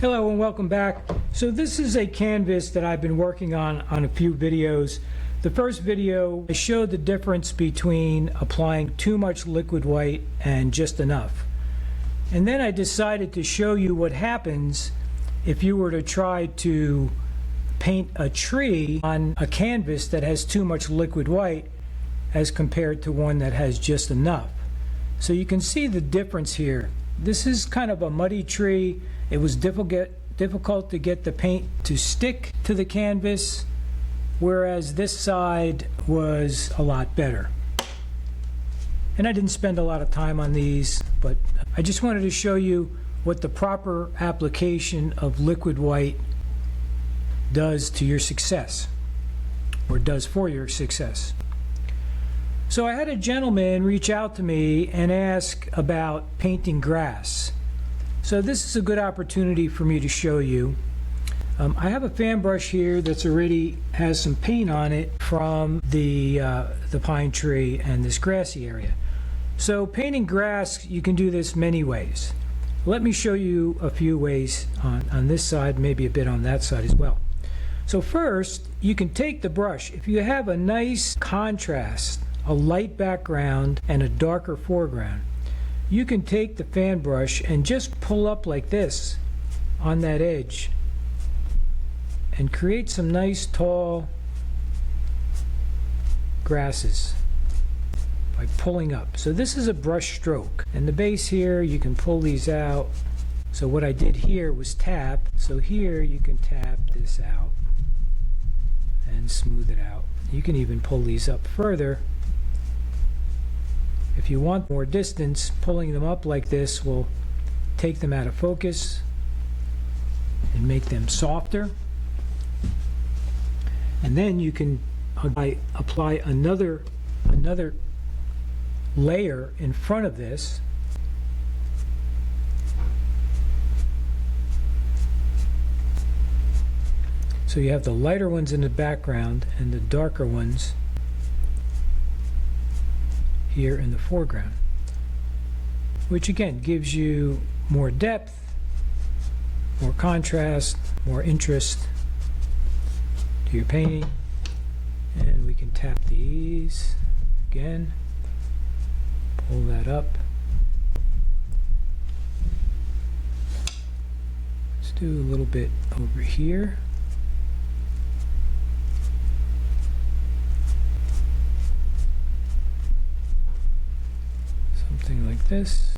Hello and welcome back. So this is a canvas that I've been working on a few videos. The first video I showed the difference between applying too much liquid white and just enough. And then I decided to show you what happens if you were to try to paint a tree on a canvas that has too much liquid white as compared to one that has just enough. So you can see the difference here. This is kind of a muddy tree. It was difficult to get the paint to stick to the canvas, whereas this side was a lot better. And I didn't spend a lot of time on these, but I just wanted to show you what the proper application of liquid white does to your success, or does for your success. So I had a gentleman reach out to me and ask about painting grass. So this is a good opportunity for me to show you. I have a fan brush here that's already has some paint on it from the pine tree and this grassy area. So painting grass, you can do this many ways. Let me show you a few ways on this side, maybe a bit on that side as well. So first, you can take the brush. If you have a nice contrast, a light background and a darker foreground, you can take the fan brush and just pull up like this on that edge and create some nice tall grasses by pulling up. So this is a brush stroke, and the base here you can pull these out. So what I did here was tap, so here you can tap this out and smooth it out. You can even pull these up further. If you want more distance, pulling them up like this will take them out of focus and make them softer. And then you can apply another layer in front of this. So you have the lighter ones in the background and the darker ones here in the foreground, which again gives you more depth, more contrast, more interest to your painting. And we can tap these again, pull that up. Let's do a little bit over here. Something like this.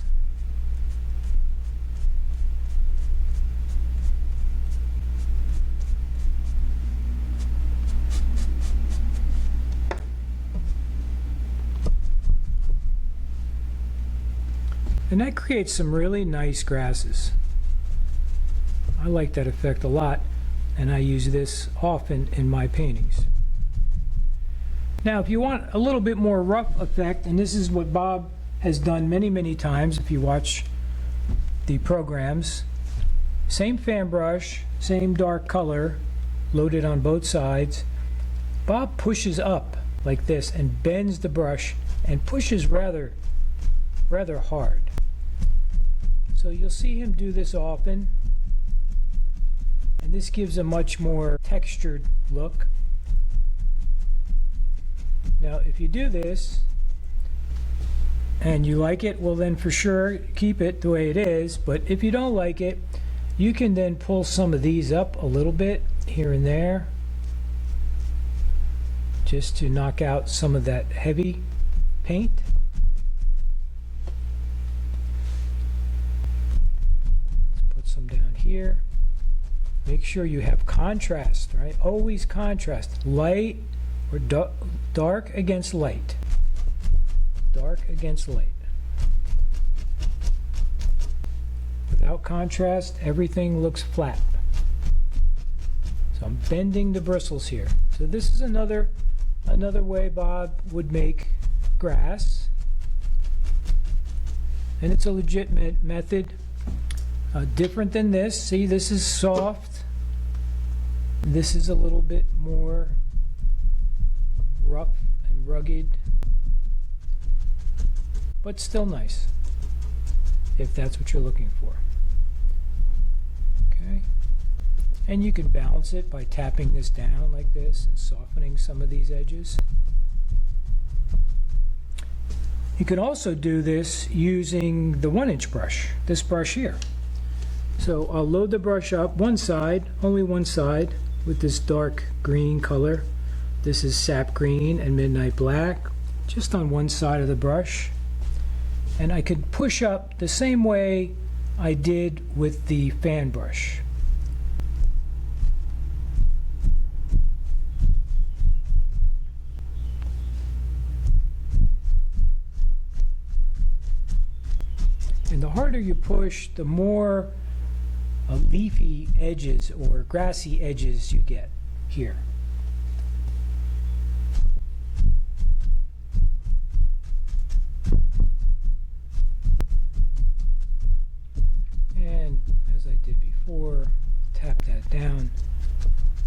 And that creates some really nice grasses. I like that effect a lot, and I use this often in my paintings. Now if you want a little bit more rough effect, and this is what Bob has done many times if you watch the programs, same fan brush, same dark color loaded on both sides. Bob pushes up like this and bends the brush and pushes rather hard. So you'll see him do this often, and this gives a much more textured look. Now if you do this and you like it, well then for sure keep it the way it is. But if you don't like it, you can then pull some of these up a little bit here and there just to knock out some of that heavy paint. Let's put some down here. Make sure you have contrast, right? Always contrast. Light or dark against light. Dark against light. Without contrast, everything looks flat. So I'm bending the bristles here. So this is another way Bob would make grass, and it's a legitimate method. Different than this. See, this is soft. This is a little bit more rough and rugged, but still nice if that's what you're looking for. Okay. And you can balance it by tapping this down like this and softening some of these edges. You can also do this using the 1-inch brush, this brush here. So I'll load the brush up one side, only one side, with this dark green color. This is sap green and midnight black, just on one side of the brush. And I could push up the same way I did with the fan brush. And the harder you push, the more leafy edges or grassy edges you get here. And as I did before, tap that down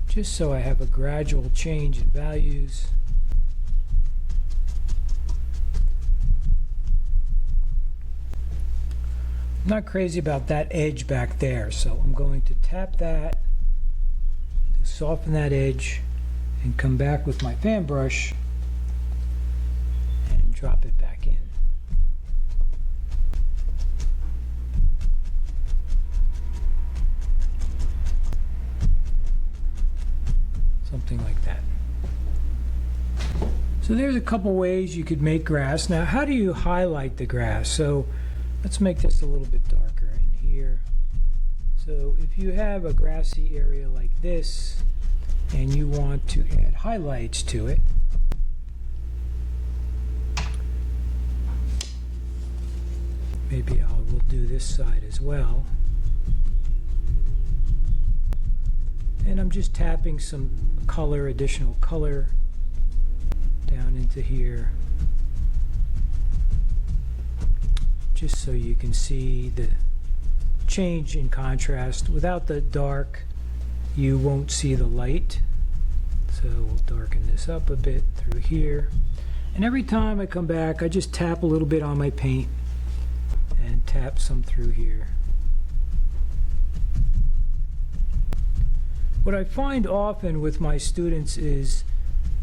just so I have a gradual change in values. I'm not crazy about that edge back there, so I'm going to tap that to soften that edge and come back with my fan brush and drop it back in. Something like that. So there's a couple ways you could make grass. Now, how do you highlight the grass? So let's make this a little bit darker in here. So if you have a grassy area like this and you want to add highlights to it, maybe I will do this side as well. And I'm just tapping some color, additional color down into here, just so you can see the change in contrast. Without the dark, you won't see the light. So we'll darken this up a bit through here. And every time I come back, I just tap a little bit on my paint and tap some through here. What I find often with my students is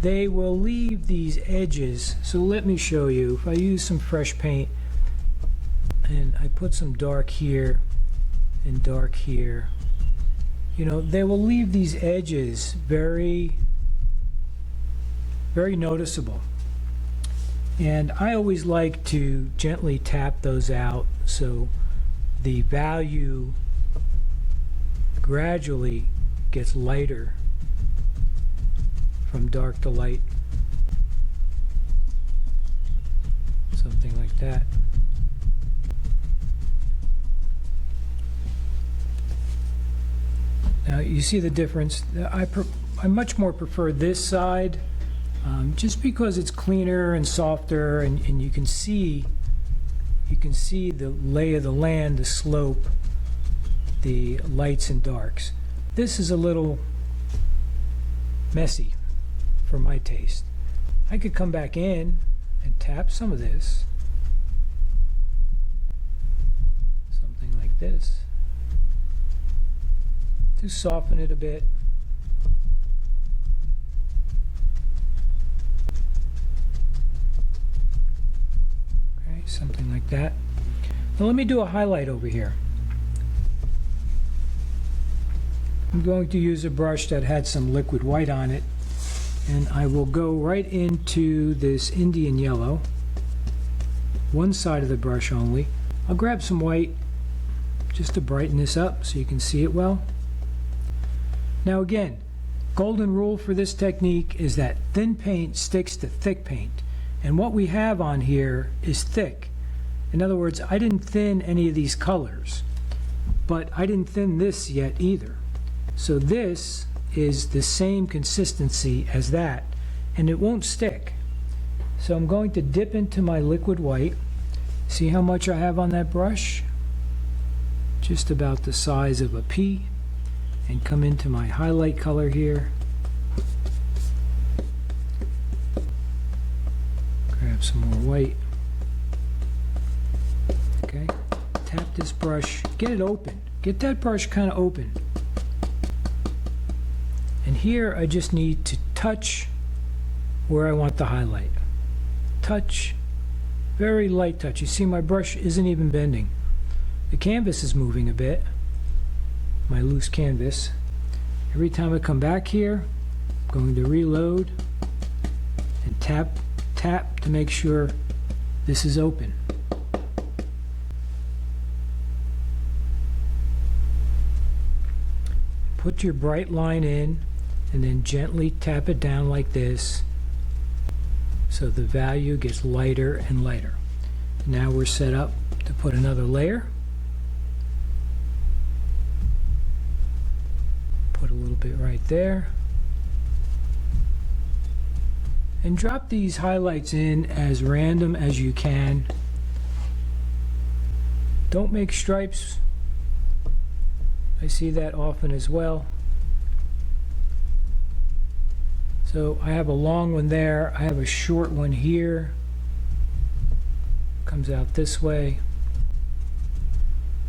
they will leave these edges. So let me show you. If I use some fresh paint and I put some dark here and dark here, you know, they will leave these edges very noticeable. And I always like to gently tap those out so the value gradually gets lighter from dark to light. Something like that. Now you see the difference. I much more prefer this side just because it's cleaner and softer, and you can see the lay of the land, the slope, the lights and darks. This is a little messy for my taste. I could come back in and tap some of this, something like this, to soften it a bit. Okay, something like that. Now let me do a highlight over here. I'm going to use a brush that had some liquid white on it, and I will go right into this Indian yellow, one side of the brush only. I'll grab some white just to brighten this up so you can see it well. Now again, golden rule for this technique is that thin paint sticks to thick paint, and what we have on here is thick. In other words, I didn't thin any of these colors, but I didn't thin this yet either. So this is the same consistency as that, and it won't stick. So I'm going to dip into my liquid white. See how much I have on that brush? Just about the size of a pea. And come into my highlight color here. Grab some more white. Okay, tap this brush, get it open. Get that brush kind of open. here I just need to touch where I want the highlight. Touch, very light touch. You see my brush isn't even bending. The canvas is moving a bit, my loose canvas. Every time I come back here, I'm going to reload and tap to make sure this is open. Put your bright line in and then gently tap it down like this so the value gets lighter and lighter. Now we're set up to put another layer. Put a little bit right there. And drop these highlights in as random as you can. Don't make stripes. I see that often as well. So I have a long one there. I have a short one here. Comes out this way.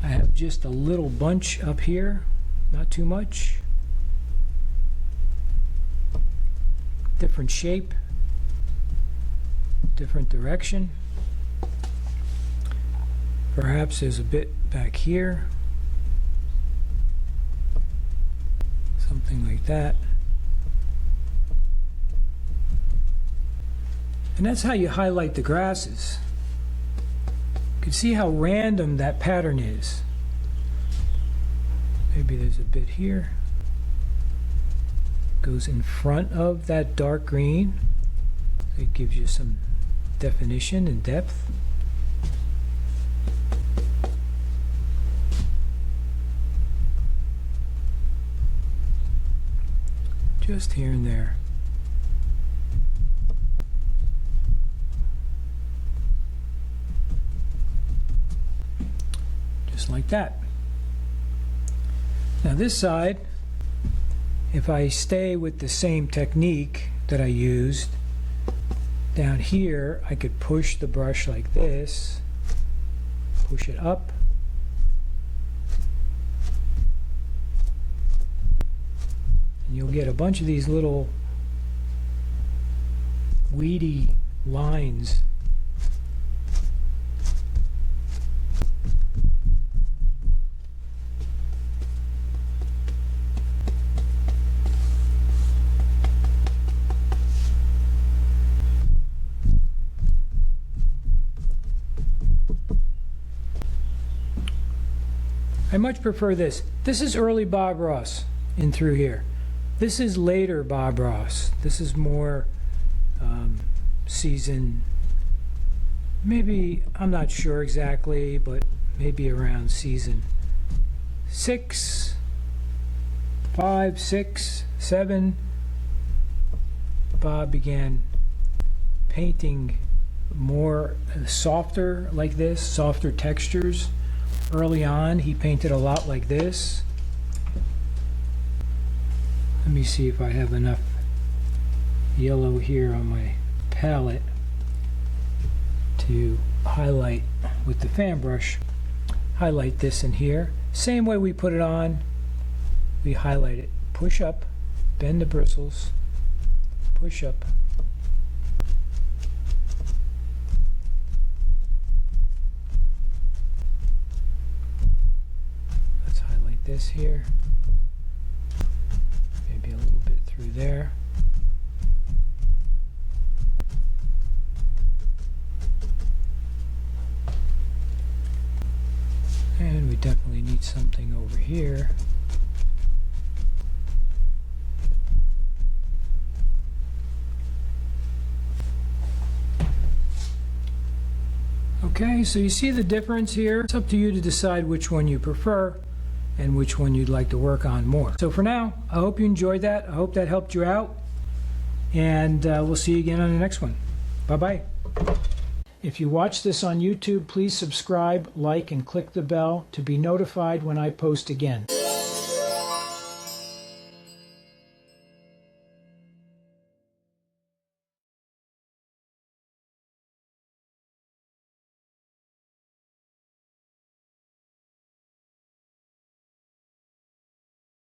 I have just a little bunch up here, not too much. Different shape, different direction. Perhaps there's a bit back here. Something like that. And that's how you highlight the grasses. You can see how random that pattern is. Maybe there's a bit here. Goes in front of that dark green. It gives you some definition and depth. Just here and there. Just like that. Now this side, if I stay with the same technique that I used, down here I could push the brush like this, push it up, and you'll get a bunch of these little weedy lines. I much prefer this. This is early Bob Ross in through here. This is later Bob Ross. This is more season, maybe, I'm not sure exactly, but maybe around season 6, 5, 6, 7. Bob began painting more softer like this, softer textures. Early on, he painted a lot like this. Let me see if I have enough yellow here on my palette to highlight with the fan brush. Highlight this in here. Same way we put it on, we highlight it. Push up, bend the bristles, push up. Let's highlight this here. Maybe a little bit through there. And we definitely need something over here. Okay, so you see the difference here. It's up to you to decide which one you prefer and which one you'd like to work on more. So for now, I hope you enjoyed that. I hope that helped you out. And we'll see you again on the next one. Bye-bye. If you watch this on YouTube, please subscribe, like, and click the bell to be notified when I post again.